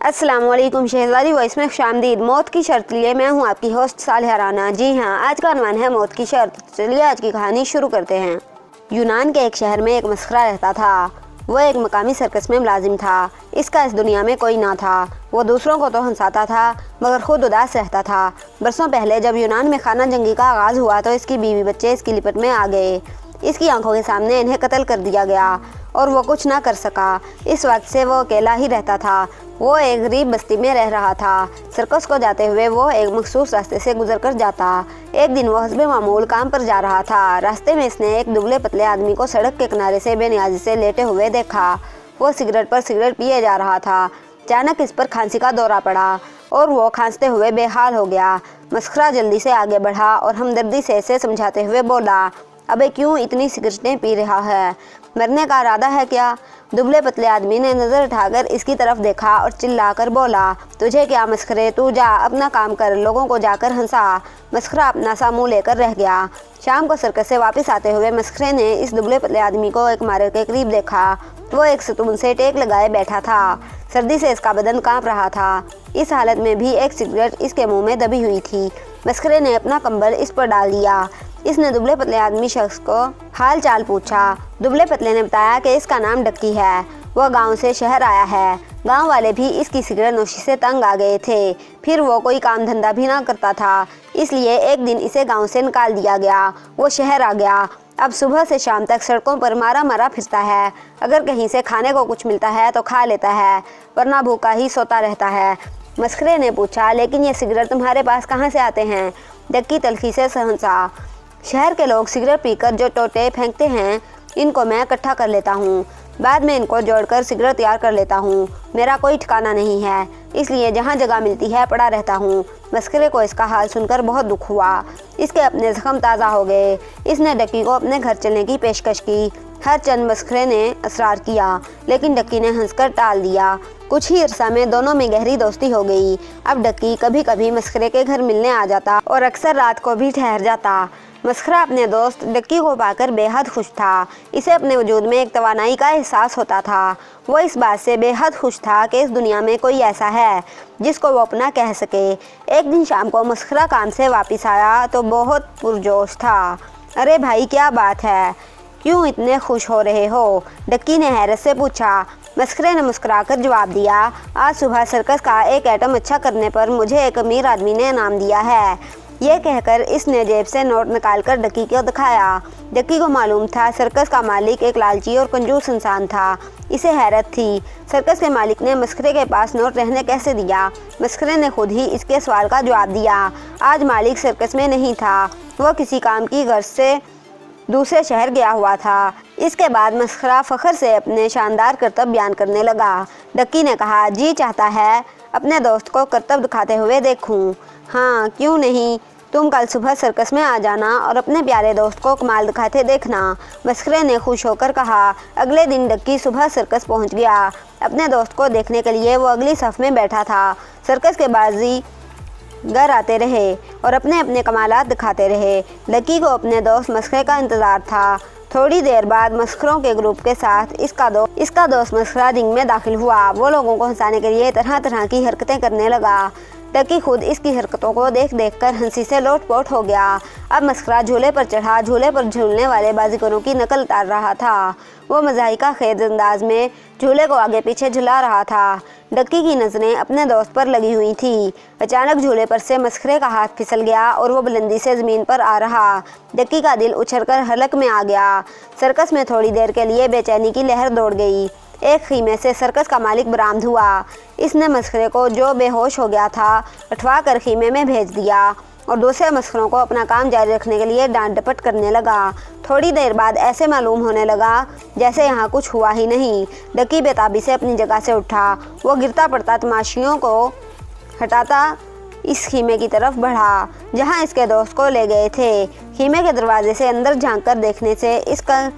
अस्सलाम वालेकुम। शहजादी वॉइस में खुशामदीद। मौत की शर्त लिए मैं हूँ आपकी होस्ट सालिहा राना। जी हाँ, आज का अनवान है मौत की शर्त। चलिए आज की कहानी शुरू करते हैं। यूनान के एक शहर में एक मस्खरा रहता था। वह एक मकामी सर्कस में मुलाजिम था। इसका इस दुनिया में कोई ना था। वो दूसरों को तो हंसाता था मगर खुद उदास रहता था। बरसों पहले जब यूनान में खाना जंगी का आगाज़ हुआ तो इसकी बीवी बच्चे इसकी लिपट में आ गए। इसकी आंखों के सामने इन्हें कत्ल कर दिया गया और वो कुछ ना कर सका। इस वक्त से वो अकेला ही रहता था। वो एक गरीब बस्ती में रह रहा था। सर्कस को जाते हुए वो एक मखसूस रास्ते से गुजर कर जाता। एक दिन वो हस्बे मामूल काम पर जा रहा था। रास्ते में इसने एक दुबले पतले आदमी को सड़क के किनारे से बेनियाजी से लेटे हुए देखा। वो सिगरेट पर सिगरेट पिए जा रहा था। अचानक इस पर खांसी का दौरा पड़ा और वो खांसते हुए बेहाल हो गया। मस्खरा जल्दी से आगे बढ़ा और हमदर्दी से इसे समझाते हुए बोला, अबे क्यों इतनी सिगरेटें पी रहा है? मरने का इरादा है क्या? दुबले पतले आदमी ने नज़र उठाकर इसकी तरफ देखा और चिल्लाकर बोला, तुझे क्या मस्खरे, तू जा अपना काम कर, लोगों को जाकर हंसा। मस्खरा अपना सा मुँह लेकर रह गया। शाम को सर्कस से वापस आते हुए मस्खरे ने इस दुबले पतले आदमी को एक इमारत के करीब देखा। वो एक सतून से टेक लगाए बैठा था। सर्दी से इसका बदन कांप रहा था। इस हालत में भी एक सिगरेट इसके मुंह में दबी हुई थी। मस्खरे ने अपना कंबल इस पर डाल दिया। इसने दुबले पतले आदमी शख्स को हाल चाल पूछा। दुबले पतले ने बताया कि इसका नाम डक्की है। वह गांव से शहर आया है। गांव वाले भी इसकी सिगरेट नोशी से तंग आ गए थे। फिर वो कोई काम धंधा भी ना करता था, इसलिए एक दिन इसे गांव से निकाल दिया गया। वो शहर आ गया। अब सुबह से शाम तक सड़कों पर मारा मारा फिरता है। अगर कहीं से खाने को कुछ मिलता है तो खा लेता है, वरना भूखा ही सोता रहता है। मस्खरे ने पूछा, लेकिन ये सिगरेट तुम्हारे पास कहाँ से आते हैं? डक्की तल्खी से हंसा। शहर के लोग सिगरेट पीकर जो टोटे फेंकते हैं, इनको मैं इकट्ठा कर लेता हूँ। बाद में इनको जोड़कर सिगरेट तैयार कर लेता हूँ। मेरा कोई ठिकाना नहीं है, इसलिए जहाँ जगह मिलती है पड़ा रहता हूँ। मस्खरे को इसका हाल सुनकर बहुत दुख हुआ। इसके अपने जख्म ताज़ा हो गए। इसने डक्की को अपने घर चलने की पेशकश की। हर चंद मस्खरे ने असरार किया, लेकिन डक्की ने हंसकर टाल दिया। कुछ ही अरसा में दोनों में गहरी दोस्ती हो गई। अब डक्की कभी कभी मस्खरे के घर मिलने आ जाता और अक्सर रात को भी ठहर जाता। मस्खरा अपने दोस्त डक्की को पाकर बेहद खुश था। इसे अपने वजूद में एक तवानाई का एहसास होता था। वो इस बात से बेहद खुश था कि इस दुनिया में कोई ऐसा है जिसको वो अपना कह सके। एक दिन शाम को मस्खरा काम से वापस आया तो बहुत पुरजोश था। अरे भाई, क्या बात है, क्यों इतने खुश हो रहे हो? डक्की ने हैरत से पूछा। मस्खरे ने मुस्कुराकर जवाब दिया, आज सुबह सर्कस का एक आइटम अच्छा करने पर मुझे एक अमीर आदमी ने इनाम दिया है। यह कहकर इसने जेब से नोट निकालकर डक्की को दिखाया। डक्की को मालूम था सर्कस का मालिक एक लालची और कंजूस इंसान था। इसे हैरत थी, सर्कस के मालिक ने मस्खरे के पास नोट रहने कैसे दिया। मस्खरे ने खुद ही इसके सवाल का जवाब दिया। आज मालिक सर्कस में नहीं था, वह किसी काम की गर्ज से दूसरे शहर गया हुआ था। इसके बाद मस्खरा फ़ख्र से अपने शानदार करतब बयान करने लगा। डक्की ने कहा, जी चाहता है अपने दोस्त को करतब दिखाते हुए देखूं। हाँ, क्यों नहीं, तुम कल सुबह सर्कस में आ जाना और अपने प्यारे दोस्त को कमाल दिखाते देखना। मस्खरे ने खुश होकर कहा। अगले दिन डक्की सुबह सर्कस पहुंच गया। अपने दोस्त को देखने के लिए वो अगली सफ़ में बैठा था। सर्कस के बाजी घर आते रहे और अपने अपने कमालात दिखाते रहे। डक्की को अपने दोस्त मस्खरे का इंतज़ार था। थोड़ी देर बाद मस्खरों के ग्रुप के साथ इसका दोस्त मस्खरा रिंग में दाखिल हुआ। वो लोगों को हंसाने के लिए तरह तरह की हरकतें करने लगा। डक्की खुद इसकी हरकतों को देख देख कर हंसी से लोटपोट हो गया। अब मस्खरा झूले पर चढ़ा झूले पर झूलने वाले बाजीगरों की नकल उतार रहा था। वो मज़ाहिका खेज अंदाज में झूले को आगे पीछे झुला रहा था। डक्की की नज़रें अपने दोस्त पर लगी हुई थी। अचानक झूले पर से मस्खरे का हाथ फिसल गया और वो बुलंदी से ज़मीन पर आ रहा। डक्की का दिल उछलकर हलक में आ गया। सर्कस में थोड़ी देर के लिए बेचैनी की लहर दौड़ गई। एक खीमे से सर्कस का मालिक बरामद हुआ। इसने मस्खरे को, जो बेहोश हो गया था, उठवा कर खीमे में भेज दिया और दूसरे मस्खरों को अपना काम जारी रखने के लिए डांट डपट करने लगा। थोड़ी देर बाद ऐसे मालूम होने लगा जैसे यहाँ कुछ हुआ ही नहीं। डक्की बेताबी से अपनी जगह से उठा। वो गिरता पड़ता तमाशियों को हटाता इस खीमे की तरफ बढ़ा जहाँ इसके दोस्त को ले गए थे। खीमे के दरवाजे से अंदर झांक कर देखने से इसका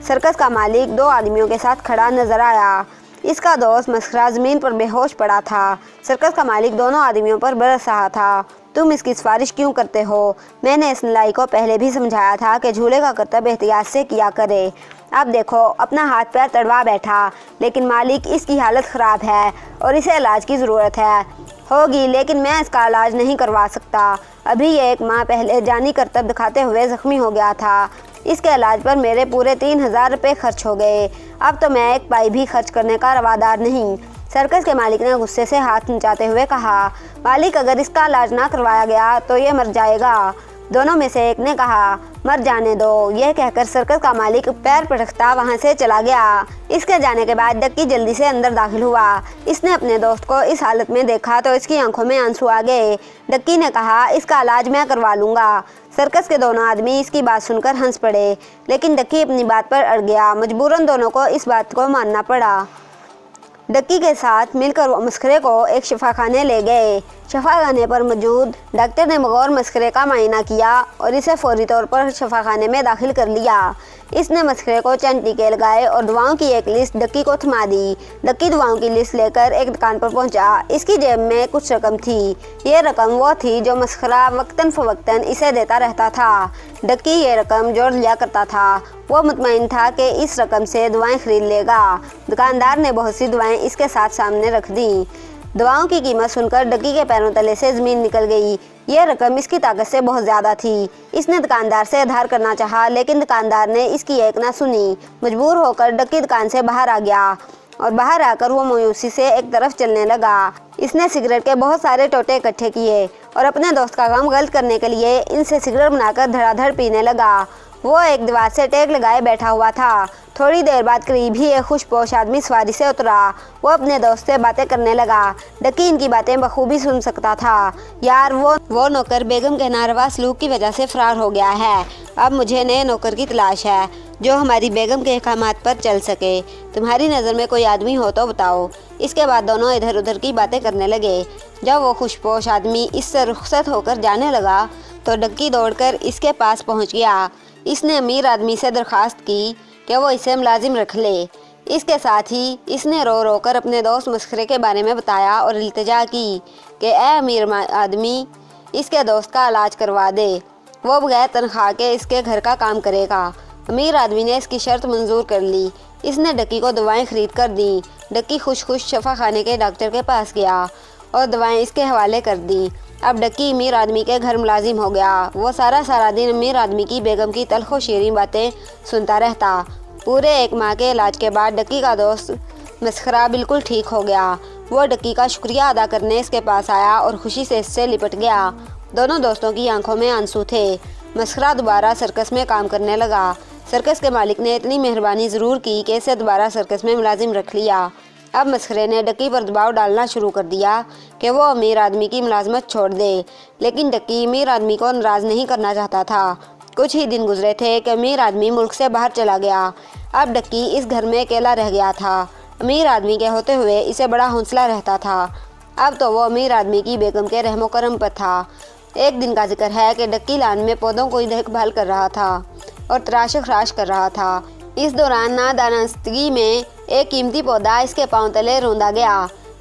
सर्कस का मालिक 2 आदमियों के साथ खड़ा नजर आया। इसका दोस्त मस्खरा ज़मीन पर बेहोश पड़ा था। सर्कस का मालिक दोनों आदमियों पर बरस रहा था। तुम इसकी सिफारिश क्यों करते हो? मैंने इस लाई को पहले भी समझाया था कि झूले का करतब एहतियात से किया करे। अब देखो अपना हाथ पैर तड़वा बैठा, लेकिन मालिक इसकी हालत ख़राब है और इसे इलाज की ज़रूरत है। होगी, लेकिन मैं इसका इलाज नहीं करवा सकता। अभी ये 1 माह पहले जानी करतब दिखाते हुए ज़ख्मी हो गया था। इसके इलाज पर मेरे पूरे 3000 रुपये खर्च हो गए। अब तो मैं 1 पाई भी खर्च करने का रवादार नहीं। सर्कस के मालिक ने गुस्से से हाथ नचाते हुए कहा, मालिक अगर इसका इलाज ना करवाया गया तो ये मर जाएगा। दोनों में से एक ने कहा, मर जाने दो। यह कहकर सर्कस का मालिक पैर पटकता वहां से चला गया। इसके जाने के बाद डक्की जल्दी से अंदर दाखिल हुआ। इसने अपने दोस्त को इस हालत में देखा तो इसकी आंखों में आंसू आ गए। डक्की ने कहा, इसका इलाज मैं करवा लूँगा। सर्कस के दोनों आदमी इसकी बात सुनकर हंस पड़े, लेकिन डक्की अपनी बात पर अड़ गया। मजबूरन दोनों को इस बात को मानना पड़ा। डक्की के साथ मिलकर वो मस्खरे को एक शफाखाने ले गए। शफाखाने पर मौजूद डॉक्टर ने बगौर मस्खरे का मायना किया और इसे फौरी तौर पर शफाखाने में दाखिल कर लिया। इसने मस्खरे को चंद टीके लगाए और दवाओं की एक लिस्ट डक्की को थमा दी। डक्की दवाओं की लिस्ट लेकर एक दुकान पर पहुंचा। इसकी जेब में कुछ रकम थी। ये रकम वो थी जो मस्खरा वक्तन फवक्तन इसे देता रहता था। डक्की ये रकम जोड़ लिया करता था। वो मुतमईन था कि इस रकम से दवाएं खरीद लेगा। दुकानदार ने बहुत सी दवाएं इसके साथ सामने रख दी। दवाओं की कीमत सुनकर डक्की के पैरों तले से ज़मीन निकल गई। यह रकम इसकी ताकत से बहुत ज़्यादा थी। इसने दुकानदार से उधार करना चाहा, लेकिन दुकानदार ने इसकी एक ना सुनी। मजबूर होकर डक्की दुकान से बाहर आ गया और बाहर आकर वो मायूसी से एक तरफ चलने लगा। इसने सिगरेट के बहुत सारे टोटे इकट्ठे किए और अपने दोस्त का काम गलत करने के लिए इनसे सिगरेट बनाकर धड़ाधड़ पीने लगा। वो एक दीवार से टेक लगाए बैठा हुआ था। थोड़ी देर बाद करीब ही एक खुशपोश आदमी सवारी से उतरा। वो अपने दोस्त से बातें करने लगा। डक्की इनकी बातें बखूबी सुन सकता था। यार वो नौकर बेगम के नारवा सलूक की वजह से फरार हो गया है। अब मुझे नए नौकर की तलाश है जो हमारी बेगम के अहकामात पर चल सके। तुम्हारी नज़र में कोई आदमी हो तो बताओ। इसके बाद दोनों इधर उधर की बातें करने लगे। जब वो खुशपोश आदमी इससे रुखसत होकर जाने लगा तो डक्की दौड़कर इसके पास पहुँच गया। इसने अमीर आदमी से दरख्वास्त की कि वो इसे मुलाजिम रख ले। इसके साथ ही इसने रो रो कर अपने दोस्त मस्खरे के बारे में बताया और इल्तिजा की कि ए अमीर आदमी, इसके दोस्त का इलाज करवा दे। वो बगैर तनख्वाह के इसके घर का काम करेगा। अमीर आदमी ने इसकी शर्त मंजूर कर ली। इसने डक्की को दवाएं खरीद कर दी। डक्की खुश खुश शफाखाने के डॉक्टर के पास गया और दवाएं इसके हवाले कर दी। अब डक्की अमीर आदमी के घर मुलाजिम हो गया। वो सारा दिन अमीर आदमी की बेगम की तल्खो शीरीं बातें सुनता रहता। पूरे 1 माह के इलाज के बाद डक्की का दोस्त मस्खरा बिल्कुल ठीक हो गया। वो डक्की का शुक्रिया अदा करने इसके पास आया और खुशी से इससे लिपट गया। दोनों दोस्तों की आंखों में आंसू थे। मस्खरा दोबारा सर्कस में काम करने लगा। सर्कस के मालिक ने इतनी मेहरबानी ज़रूर की कि इसे दोबारा सर्कस में मुलाजिम रख लिया। अब मस्खरे ने डक्की पर दबाव डालना शुरू कर दिया कि वो अमीर आदमी की मुलाजमत छोड़ दे, लेकिन डक्की अमीर आदमी को नाराज़ नहीं करना चाहता था। कुछ ही दिन गुजरे थे कि अमीर आदमी मुल्क से बाहर चला गया। अब डक्की इस घर में अकेला रह गया था। अमीर आदमी के होते हुए इसे बड़ा हौसला रहता था। अब तो वो अमीर आदमी की बेगम के रहमो करम पर था। एक दिन का जिक्र है कि डक्की लान में पौधों को देखभाल कर रहा था और तराश खराश कर रहा था। इस दौरान नादानस्तगी में एक कीमती पौधा इसके पांव तले रौंदा गया।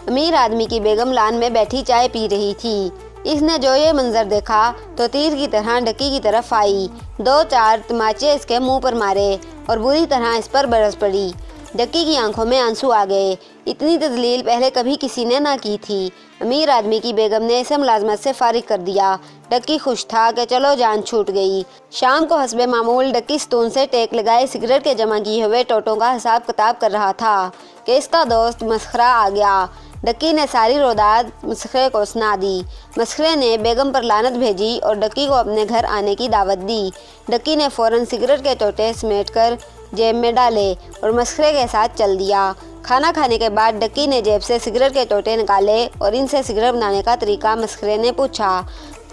अमीर आदमी की बेगम लान में बैठी चाय पी रही थी। इसने जो ये मंजर देखा तो तीर की तरह डक्की की तरफ आई। 2-4 तमाचे इसके मुंह पर मारे और बुरी तरह इस पर बरस पड़ी। डक्की की आंखों में आंसू आ गए। इतनी तजलील पहले कभी किसी ने ना की थी। अमीर आदमी की बेगम ने इसे मुलाजमत से फारिग कर दिया। डक्की खुश था कि चलो जान छूट गई। शाम को हस्बे मामूल डक्की स्तून से टेक लगाए सिगरेट के जमा किए हुए टोटों का हिसाब किताब कर रहा था कि इसका दोस्त मस्खरा आ गया। डक्की ने सारी रोदात मस्खरे को सुना दी। मस्खरे ने बेगम पर लानत भेजी और डक्की को अपने घर आने की दावत दी। डक्की ने फ़ौरन सिगरेट के टोटे समेट कर जेब में डाले और मस्खरे के साथ चल दिया। खाना खाने के बाद डक्की ने जेब से सिगरेट के टोटे निकाले और इनसे सिगरेट बनाने का तरीका मस्खरे ने पूछा।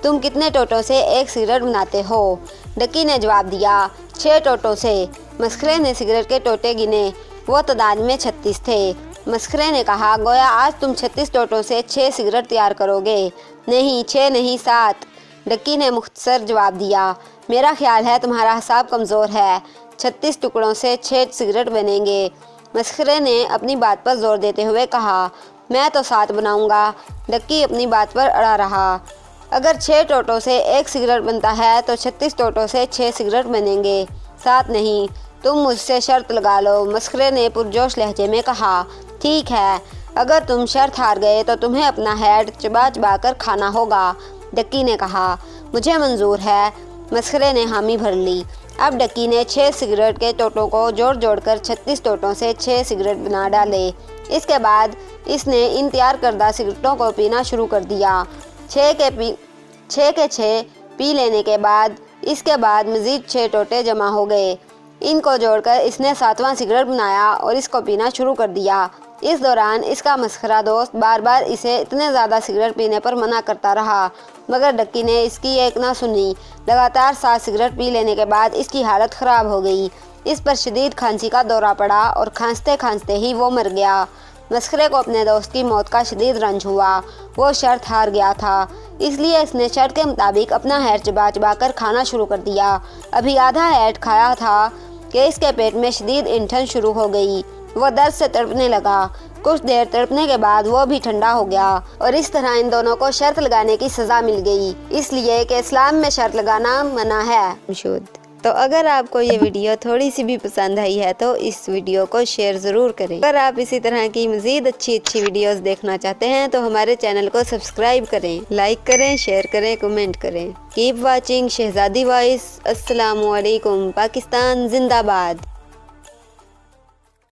तुम कितने टोटों से एक सिगरेट बनाते हो? डक्की ने जवाब दिया, 6 टोटों से। मस्खरे ने सिगरेट के टोटे गिने। वो तादाद में 36 थे। मस्खरे ने कहा, गोया आज तुम 36 टोटों से 6 सिगरेट तैयार करोगे। नहीं, 6 नहीं 7। डक्की ने मुख्तसर जवाब दिया, मेरा ख्याल है तुम्हारा हिसाब कमज़ोर है। 36 टुकड़ों से 6 सिगरेट बनेंगे। मस्खरे ने अपनी बात पर जोर देते हुए कहा, मैं तो 7 बनाऊंगा। डक्की अपनी बात पर अड़ा रहा। अगर 6 टोटों से 1 सिगरेट बनता है तो 36 टोटों से 6 सिगरेट बनेंगे, 7 नहीं। तुम मुझसे शर्त लगा लो। मस्खरे ने पुरजोश लहजे में कहा। ठीक है, अगर तुम शर्त हार गए तो तुम्हें अपना हेड चबा चबा कर खाना होगा। डक्की ने कहा। मुझे मंजूर है। मस्खरे ने हामी भर ली। अब डक्की ने 6 सिगरेट के टोटों को जोड़ जोड़कर 36 टोटों से 6 सिगरेट बना डाले। इसके बाद इसने इन तैयार करदा सिगरेटों को पीना शुरू कर दिया। 6 के 6 पी लेने के बाद इसके बाद मज़ीद 6 टोटे जमा हो गए। इनको जोड़कर इसने 7वां सिगरेट बनाया और इसको पीना शुरू कर दिया। इस दौरान इसका मस्खरा दोस्त बार बार इसे इतने ज़्यादा सिगरेट पीने पर मना करता रहा, मगर डक्की ने इसकी एक ना सुनी। लगातार 7 सिगरेट पी लेने के बाद इसकी हालत ख़राब हो गई। इस पर शदीद खांसी का दौरा पड़ा और खांसते खांसते ही वो मर गया। मस्खरे को अपने दोस्त की मौत का शदीद रंज हुआ। वो शर्त हार गया था, इसलिए इसने शर्त के मुताबिक अपना हेड चबा चबा कर खाना शुरू कर दिया। अभी आधा हेड खाया था कि इसके पेट में शदीद इंठन शुरू हो गई। वो दर्द से तड़पने लगा। कुछ देर तड़पने के बाद वो भी ठंडा हो गया और इस तरह इन दोनों को शर्त लगाने की सज़ा मिल गई, इसलिए कि इस्लाम में शर्त लगाना मना है। शुद्ध। तो अगर आपको ये वीडियो थोड़ी सी भी पसंद आई है तो इस वीडियो को शेयर ज़रूर करें। अगर आप इसी तरह की मज़ीद अच्छी वीडियोस देखना चाहते हैं तो हमारे चैनल को सब्सक्राइब करें, लाइक करें, शेयर करें, कमेंट करें। कीप वाचिंग शहजादी वॉइस। अस्सलामु अलैकुम। पाकिस्तान जिंदाबाद।